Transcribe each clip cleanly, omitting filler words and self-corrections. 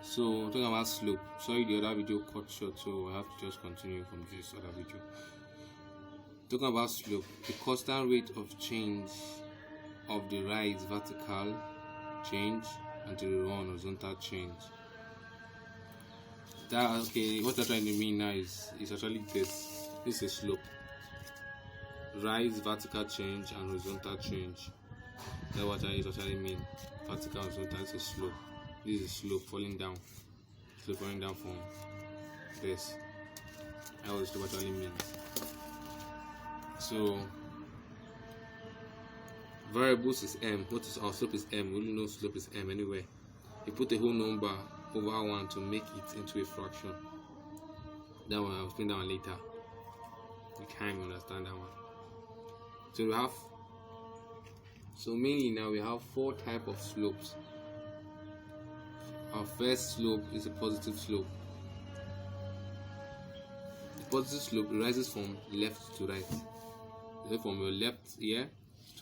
So talking about slope. Sorry, the other video cut short, so I have to just continue from this other video. Talking about slope, the constant rate of change of the rise vertical change and the run horizontal change. That okay, what I'm trying to mean now is actually this. This is slope. Rise, vertical change, and horizontal change. That's what I actually mean. Vertical, horizontal is a slope. This is slope falling down. Slope falling down from this. That's what slope actually means. So variables is m. What is our slope is m. We don't know slope is m anyway. You put a whole number over 1 to make it into a fraction. That one I'll explain that one later. You can't understand that one. So mainly now we have 4 types of slopes. Our first slope is a positive slope. The positive slope rises from left to right. So from your left here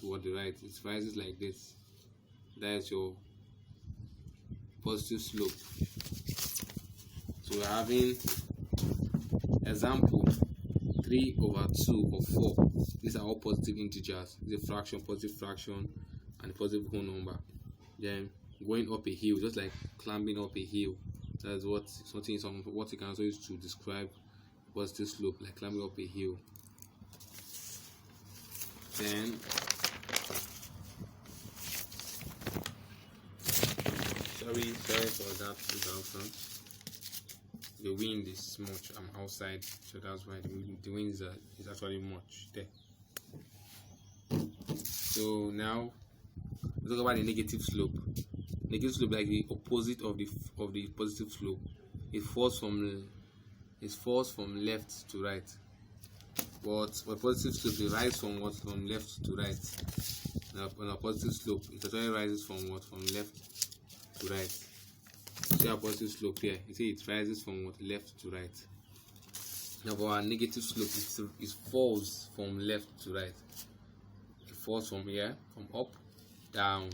toward the right, it rises like this. That is your positive slope. So we're having example 3 over 2 or 4. These are all positive integers. It's a fraction, positive fraction, and a positive whole number. Then going up a hill, just like climbing up a hill. That's what you can also use to describe positive slope, like climbing up a hill. Then sorry for that interruption. The wind is much. I'm outside, so that's why the wind is actually much there. So now we talk about the negative slope. Negative slope, like the opposite of the positive slope. It falls from left to right. But for positive slope, it rises from left to right. Now on a positive slope, it actually rises from left to right. See our positive slope here. You see it rises from left to right. Now for our negative slope, it falls from left to right. It falls from here, from up, down.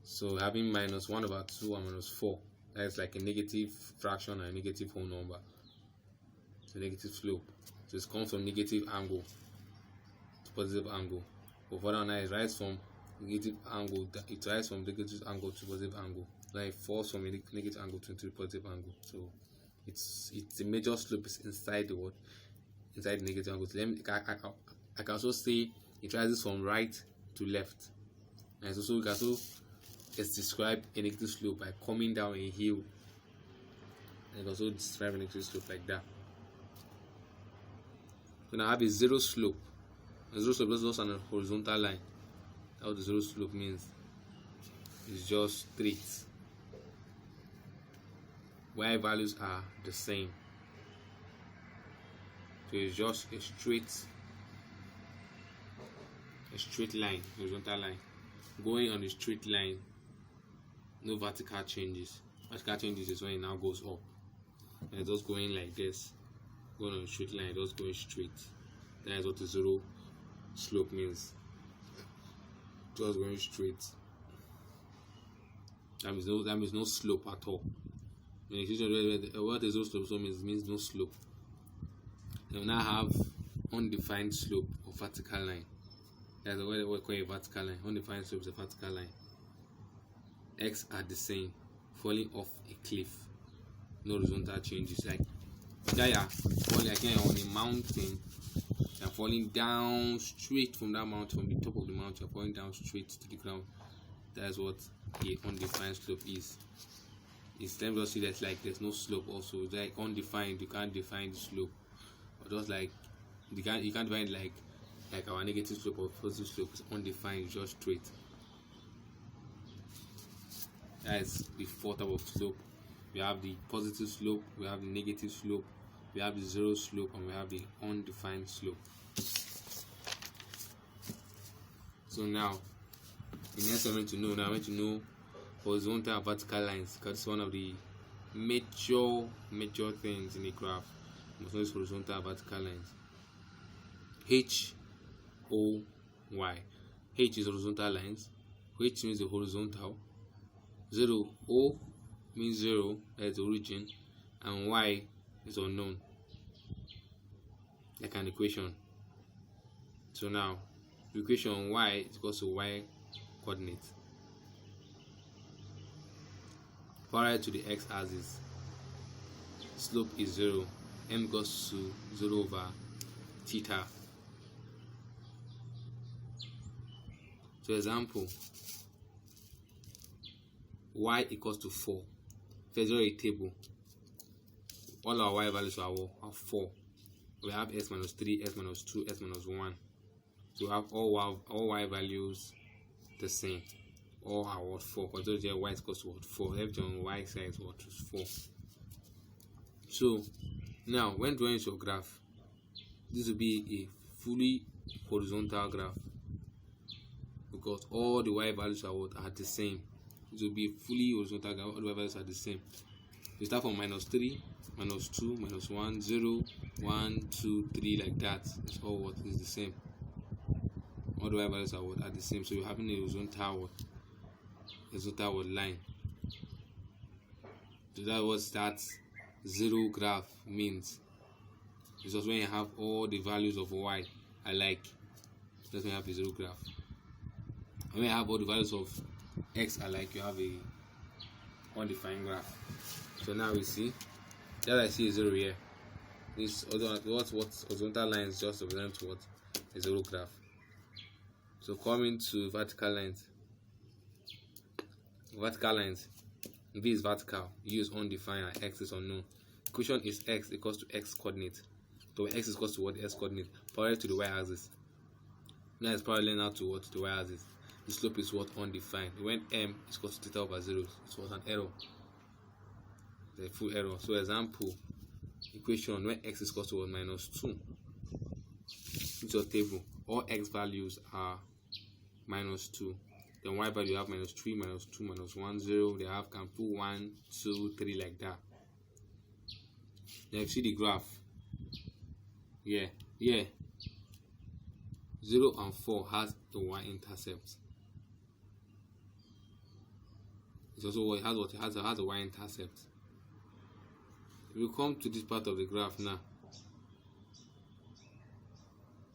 So having minus 1 over 2 and minus 4. That is like a negative fraction and a negative whole number. It's a negative slope. So it comes from negative angle to positive angle. But for now, it rises from negative angle. It rises from negative angle to positive angle. Then it falls from a negative angle to a positive angle. So it's the major slope is inside the word, inside the negative angle. So I can also say it rises from right to left. And so we can also describe a negative slope by coming down a hill. And also describe a negative slope like that. When I have a zero slope, a zero slope is just on a horizontal line. That's what the zero slope means. It's just straight. Y values are the same. So it's just a straight line, horizontal line. Going on a straight line, no vertical changes. Vertical changes is when it now goes up. And it's just going like this. Going on a straight line, just going straight. That is what the zero slope means. Just going straight. That means no slope at all. When what the zero slope means no slope. Then we now have undefined slope or vertical line. That's what we call a vertical line. Undefined slope is a vertical line. X are the same, falling off a cliff. No horizontal changes. Like falling again on a mountain, you're falling down straight from that mountain, from the top of the mountain, you're falling down straight to the ground. That's what a undefined slope is. It's time to see that like there's no slope also. It's like undefined, you can't define the slope. Or just like you can't define like our negative slope or positive slope is undefined, it's just straight. That is the 4 type of slope. We have the positive slope, we have the negative slope, we have the zero slope, and we have the undefined slope. So now, the next I want to know horizontal and vertical lines, because it's one of the major things in a graph. We must know is horizontal and vertical lines. H, O, Y. H is horizontal lines. H means the horizontal. 0, O means 0, that's the origin, and y is unknown, like an equation. So now the equation y is equal to y coordinate parallel to the x-axis. Slope is 0, m equals to 0 over theta. So example, y equals to 4. First, draw a table. All our y values are 4. We have x minus 3, x minus 2, x minus 1. So we have all y values the same. All are what 4. Consider here y is equals to what 4. Everything on y side is what is 4. So now when drawing your graph, this will be a fully horizontal graph because all the y values are the same. It will be a fully horizontal graph. All the y values are the same. You start from minus 3, minus 2, minus 1, 0, 1, 2, 3, like that. It's all what is the same. All the y values are the same. So you're having a horizontal line. So that's what that 0 graph means. It's just when you have all the values of y alike. That's when you have a 0 graph. And when you have all the values of x alike, you have a undefined graph. So now we see that I see a 0 here. This what horizontal line is just represent what a 0 graph. So coming to vertical lines. V is vertical, U is undefined, and X is unknown. Equation is X equals to X coordinate. So X is equals to what? X coordinate, parallel to the Y axis. Now it's parallel now to what? The Y axis. The slope is what? Undefined. When M is equal to theta over 0, it was an error. The full error. So example, equation when X is equal to what? Minus 2. It's your table. All X values are minus 2. Then y value you have minus 3, minus 2, minus 1, 0. They have can put 1, 2, 3 like that. Then you see the graph. Yeah. 0 and 4 has a y-intercept. It's also it has a y-intercept. If we come to this part of the graph now,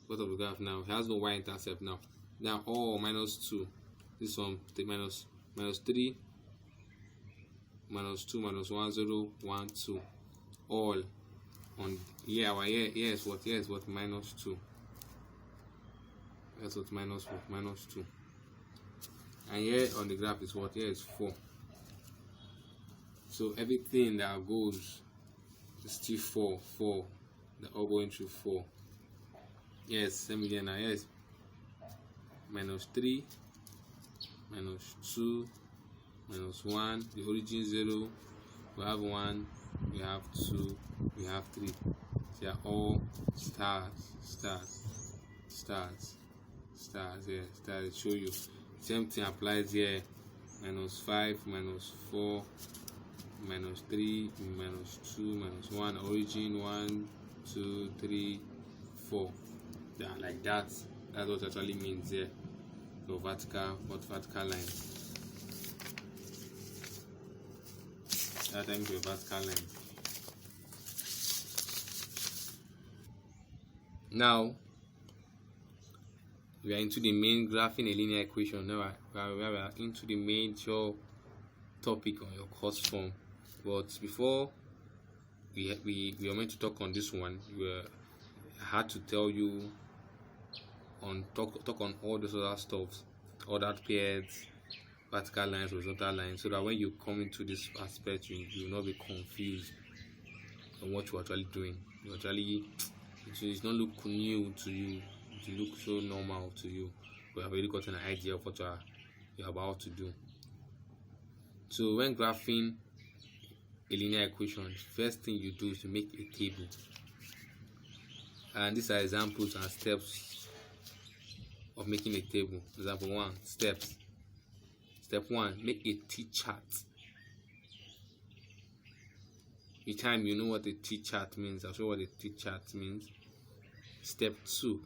it has no y-intercept now. Now all minus 2. This one minus 3, minus 2, minus 1, 0, 1, 2. All on here. Here is what? Here is what? Minus 2. That's what? Minus 2. And here on the graph is what? Here is 4. So everything that goes is still 4. They're all going through 4. Yes, same again now. Yes, minus 3, minus 2, minus 1, the origin 0, we have 1, we have 2, we have 3. They are all stars. Yeah, stars show you. Same thing applies here. Minus 5, minus 4, minus 3, minus 2, minus 1, origin 1, 2, 3, 4. Yeah, like that. That's what it actually means here. So vertical line. That time to a vertical line. Now we are into the main graphing a linear equation. Now we are into the major topic on your course form. But before we are meant to talk on this one, I had to tell you talk on all those other stuff, all that pairs, vertical lines, horizontal lines, so that when you come into this aspect, you will not be confused on what you're actually doing. It's not look new to you. It look so normal to you. We have already got an idea of what you're about to do. So when graphing a linear equation, first thing you do is to make a table. And these are examples and steps of making a table. Example 1, steps. Step 1, make a T-chart. Each time you know what a T-chart means, I'll show you what a T-chart means. Step 2,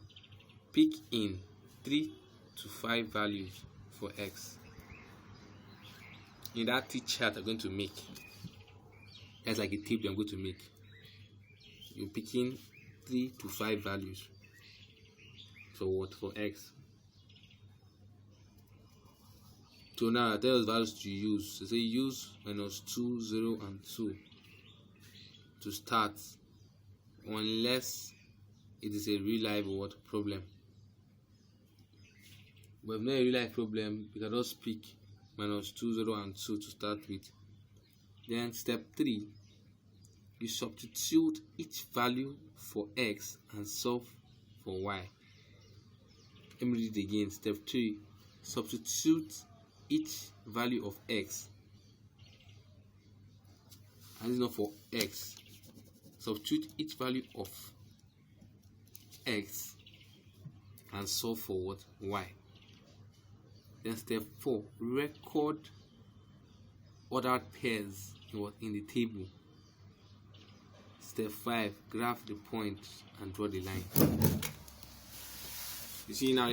pick in 3 to 5 values for x. in that T chart I'm going to make. That's like a table I'm going to make. You're picking 3 to 5 values for what? For x. So now I tell us values to use. So say use -2, 0, and 2 to start, unless it is a real life what problem. But if not a real life problem, you can just pick -2, 0, and 2 to start with. Then step 3, you substitute each value for x and solve for y. Let me read it again. Step 3, substitute each value of x, and it's not for x. Substitute each value of x and solve for what? Y. Then step 4, record ordered pairs in the table. Step 5, graph the point and draw the line. You see now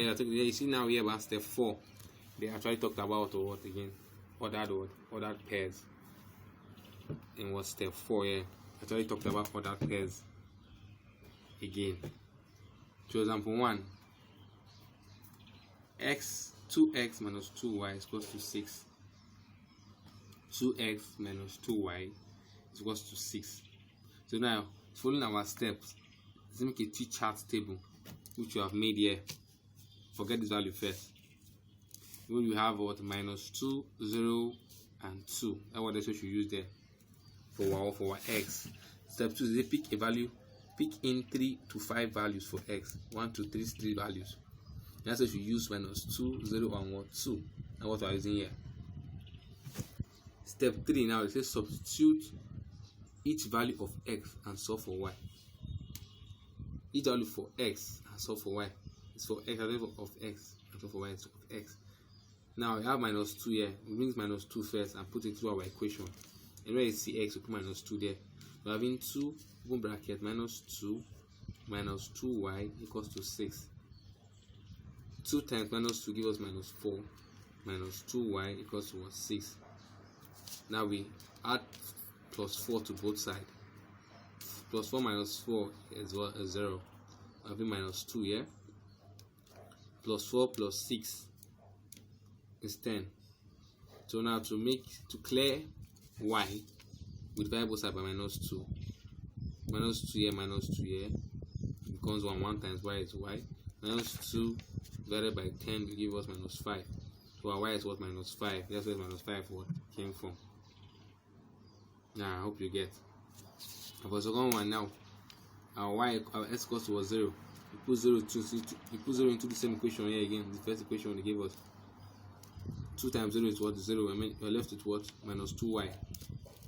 here, about step 4, they actually talked about what again? Ordered pairs. In what step 4 here, actually talked about ordered pairs again. So example 1, 2x minus 2y is equals to 6. 2x minus 2y is equals to 6. So now, following our steps, let's make a T-chart table, which you have made here. Forget this value first. When you have what? -2, 0, and 2. That's what we should use there for our x. Step 2 is pick a value. Pick in 3 to 5 values for x. 1, 2, 3 values. That's what you use -2, 0, and what? 2. And what we are using here. Step 3 now, it says substitute each value of x and solve for y. Each value for x and solve for y is for x, of x, and solve for y is of x. Now we have -2 here. We bring -2 first and put it through our equation. And where you see x, we put -2 there. We're having 2 open bracket -2 minus 2y equals to 6. 2 times -2 gives us -4 minus 2y equals to 6. Now we add +4 to both sides. +4 minus 4 is what? 0. Having -2 here. +4 plus 6 is 10. So now to clear y, we divide both sides by -2. -2 here, -2 here becomes 1. 1 times y is y. -2 divided by 10 will give us -5. So our y is what? -5. That's where -5 what came from. Now I hope you get. For the second one now, our x equals to 0. We put 0 into the same equation here again. The first equation they gave us. 2 times 0 is what? 0. I mean, we're left with what? -2y.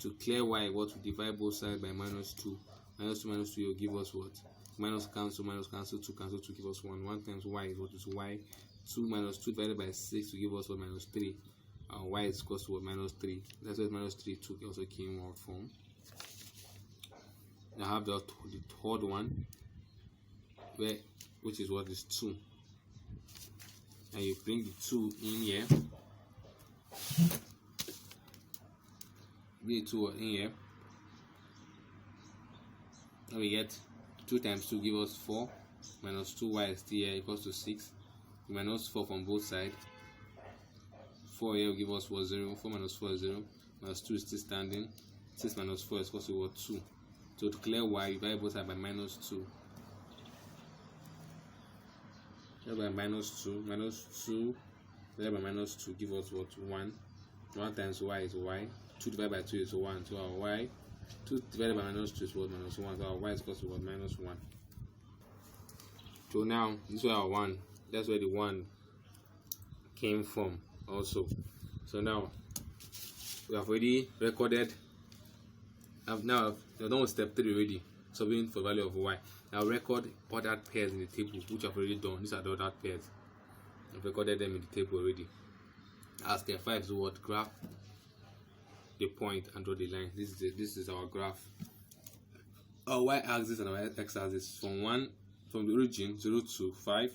To clear y, what? We divide both sides by -2. -2 will give us what? Cancel, 2 cancel 2 give us 1. 1 times y is what? Is y. 2 minus 2 divided by 6 will give us what? -3. Y is equals to what? -3. That's what -3 2 also came out from. Now I have the third one, which is what? Is 2. And you bring the 2 in here. Bring the 2 in here. Now we get 2 times 2 give us 4. -2y is still here equals to 6. -4 from both sides. 4 here will give us what? 0. 4 minus 4 is 0. -2 is still standing. 6 minus 4 is equals to what? 2. So to clear y, you divide both sides by -2. Divided by -2. -2 divided by -2 give us what? 1. 1 times y is y. 2 divided by 2 is 1. So our y, 2 divided by -2 is what? -1. So our y is equals to what? -1. So now this is our 1. That's where the 1 came from also. So now we have already recorded. Now we're done with step 3 already, solving for value of y. Now record ordered pairs in the table, which I've already done. These are the ordered pairs. I've recorded them in the table already. As step 5 is what? Graph the point and draw the line. This is our graph. Our y-axis and our x-axis from the origin 0 to 5,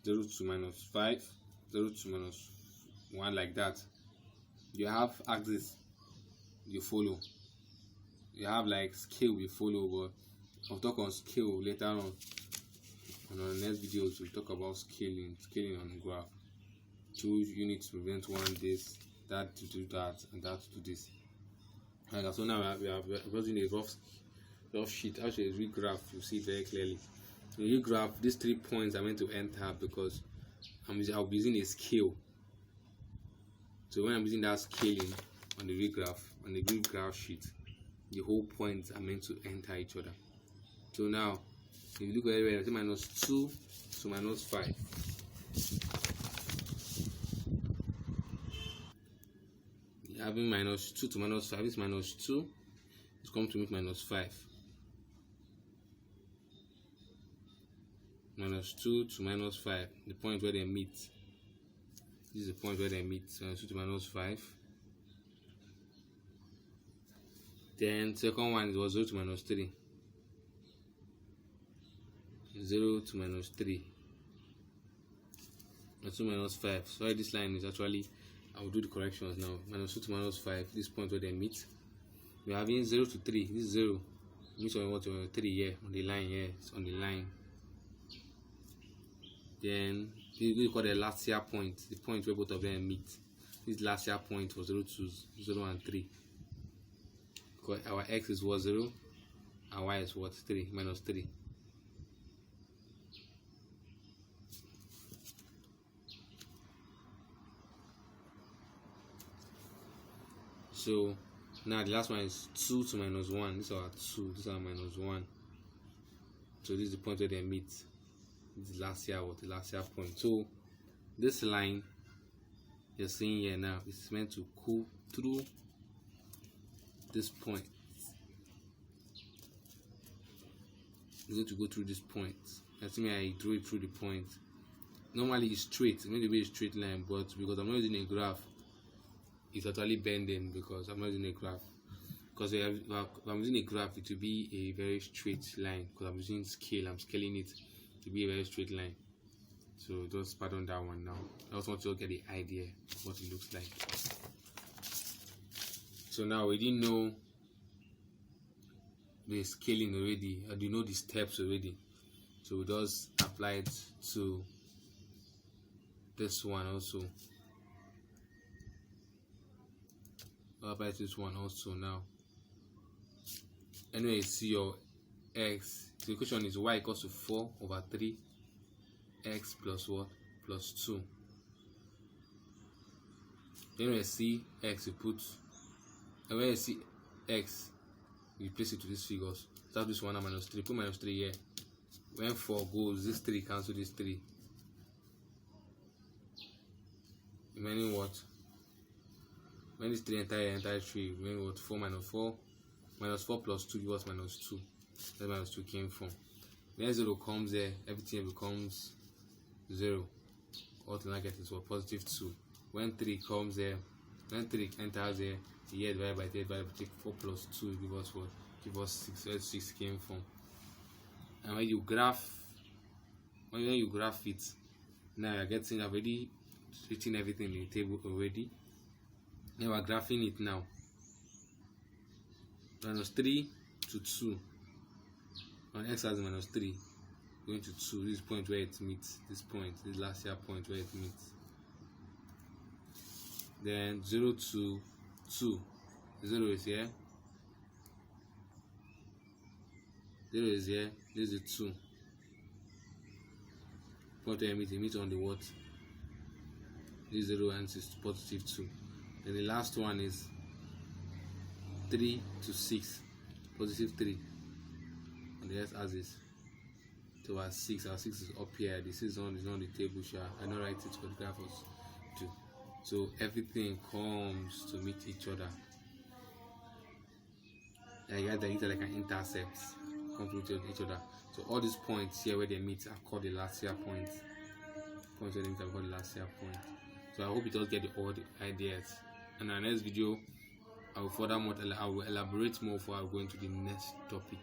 0 to -5, 0 to -1 like that. You have axis you follow, you have like scale we follow, but I'll talk on scale later on. And on the next videos we'll talk about scaling on graph. 2 units prevent one this, that to do that, and that to do this. And so now we are using a rough sheet. Actually, a real graph, you see very clearly. In the real graph, these 3 points are meant to enter because I'll be using a scale. So when I'm using that scaling on the real graph, on the real graph sheet, the whole points are meant to enter each other. So now, if you look at it, minus 2 to minus 5. Having minus 2 to minus 5 is minus 2. It's come to meet minus 5. Minus 2 to minus 5. The point where they meet. This is the point where they meet. Minus 2 to minus 5. Then second one was 0 to minus 3. 0 to minus 3. Minus 2 minus 5. Sorry, this line is actually, I will do the corrections now. Minus 2 to minus 5. This point where they meet. We are having 0 to 3. This is 0. Meets on what? 3 here. On the line here. It's on the line. Then we call the last year point. The point where both of them meet. This last year point was 0 to 0 and 3. Because our x is what? 0. Our y is what? 3. Minus 3. So now the last one is 2 to minus 1. This is our 2. This is our minus 1. So this is the point where they meet. This is last year, what the last year point. So this line you're seeing here now is meant to go through this point. It's going to go through this point. Assuming I drew it through the point. Normally it's straight. It's meant to be a straight line, but because I'm not using a graph, it's totally bending because I'm not using a graph. Because if I'm using a graph, it will be a very straight line. Because I'm using scale, I'm scaling it to be a very straight line. So just pardon that one now. I just want you to get the idea of what it looks like. So now we didn't know the scaling already, or do you know the steps already? So we just apply it to this one also. I'll apply this one also now. Anyway, see your x. The equation is y equals to 4 over 3 x plus what? Plus 2. Then when you see x, you put, and when you see x, you place it to these figures. Start this 1 and minus 3. Put minus 3 here. When 4 goes, this 3 cancel this 3. Remaining what? When this 3 enter 3, remaining what? 4 minus 4. Minus 4 plus 2 gives us minus 2. That's minus 2 came from. Then 0 comes there, everything becomes 0. All to now get is what? Positive 2. When 3 comes there, when 3 enters there, here divided by 3 divided by 4 plus 2 give us what? Give us 6. Where 6 came from. And when you graph it, now you're getting already written everything in the table already. Now we're graphing it now. Minus 3 to 2. On x has minus 3 going to 2. This point where it meets. This point, this last year point where it meets. Then 0 to 2. 0 is here. 0 is here. This is the 2. Point where it meets on the what? This 0 and is positive 2. Then the last one is 3 to 6. Positive 3. On the x-axis. So our 6 is up here. The 6 is on the table share. I don't write it for the graphs too. So everything comes to meet each other. Like that, they like an intercept. Come to meet each other. So all these points here where they meet are called the last year points. Points where they meet are called the last year point. So I hope you just get all the ideas. And in our next video, I will elaborate more before I go into the next topic.